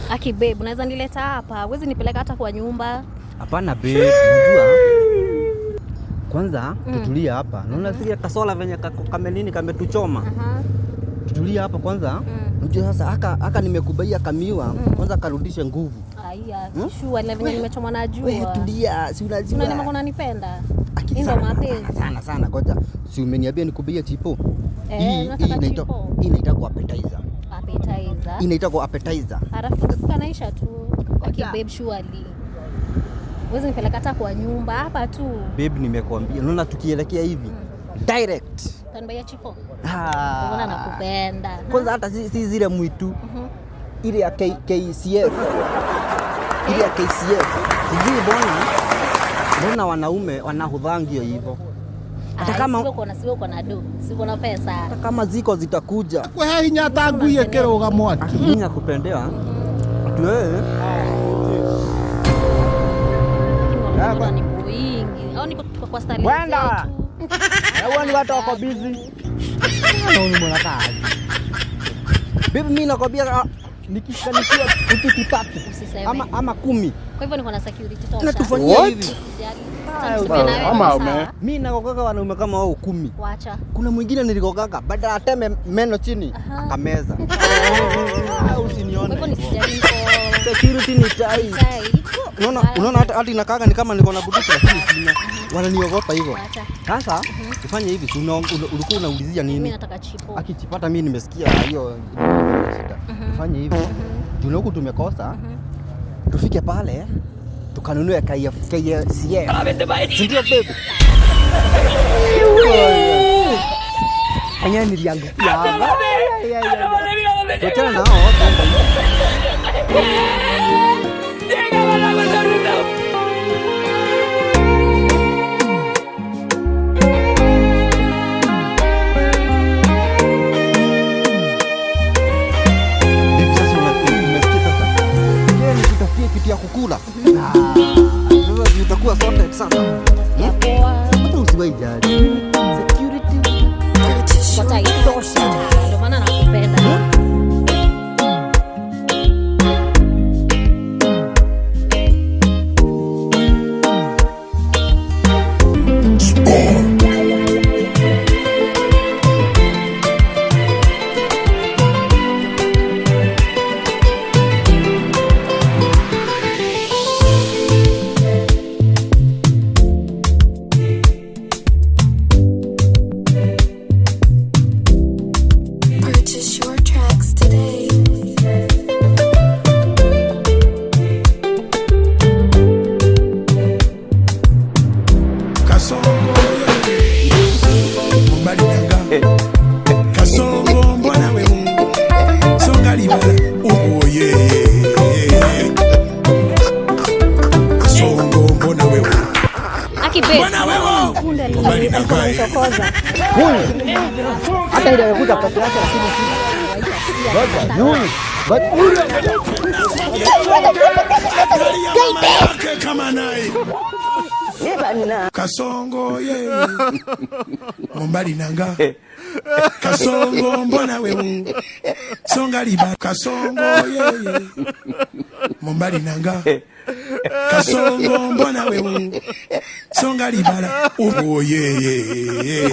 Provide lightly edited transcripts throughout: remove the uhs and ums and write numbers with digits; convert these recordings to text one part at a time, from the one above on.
Aki babe, unaweza nileta hapa? Huwezi nipeleka hata kwa nyumba? Hapana babe, unajua kwanza tutulia hapa. Naona sisi kasola venye kamenini kametuchoma. Tutulia hapa kwanza. Unajua sasa aka nimekubaia kamiwa, kwanza karudishe nguvu. Aya, shua ile venye nimechoma na jua. Wewe tulia, si unajua. Unanima unanipenda. Ndio mapenzi. Sana ngoja. Si umeniambia nikubaia chipo? Hii inaitwa appetizer. Appetizer. Inaitwa appetizer. Halafu tukanaisha tu. Aki babe surely. Wewe nipeleka hata kwa nyumba hapa tu. Babe nimekuambia, unaona tukielekea hivi direct. Tanibaya chipo. Unaona nakupenda. Kwanza hata si zile mwitu. Ile ya KCF. Ile ya KCF. Sijui mbona wanaume wanahudhangio hivyo. Hata kama sio na do, sio na pesa. Hata kama ziko zitakuja. Kwa hinya tangu yekeroga mwaki. Mimi nakupendea. Ati wewe. Hapa ni kuingi. Au niko kwa style zetu. Wenda. Wewe ni watu wako busy. Naona mbona kazi. Bibi mimi nakwambia nikishikanikiwa ukitipati ama 10. Kwa hivyo niko na security tosha. Natufanyia hivi. Mimi nakokoka wanaume kama wao 10. Wacha. Kuna mwingine nilikokaka baada ateme meno chini akameza. Usinione. Kwa hivyo nisijali security ni tai. Unaona hata inakaka ni kama niko na buduki lakini sina. Wananiogopa hivyo. Sasa ufanye hivi, ulikuwa unaulizia nini? Mimi nataka chipo. Akichipata mimi nimesikia hiyo shida. Ufanye hivi. Juu huku tumekosa. Tufike pale tukanunue KCF. Ndio baby. Anya niliangukia hapa. Tena nao. Kitu ya kukula. Sasa utakuwa sorted sana. Hata usiwahi jali. Security. Kwa itosha. Ndio maana nakupenda. Kasongo mbona we songa libala uboye Kasongo mbona we Aki babe mbona wewe kunde nilikokoza hata ile amekuja peke yake lakini kama naye Kasongo ye Mumbali nanga Kasongo mbona we songa liba Kasongo ye Mumbali nanga Kasongo mbona we songa libala ubo ye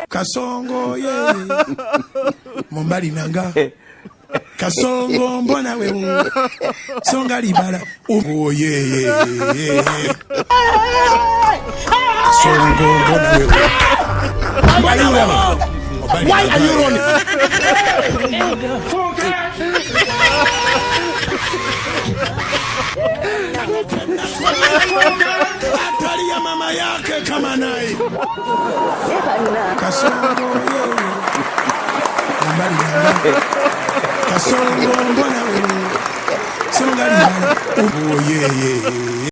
Kasongo ye Mumbali nanga Kasongo mbona we songa libala ubo ye Kasongo mbona we Why are you running? Atali ya mama yake kama naye Kasongo ye Mumbali nanga Kasongo mbona we songa libala ubo ye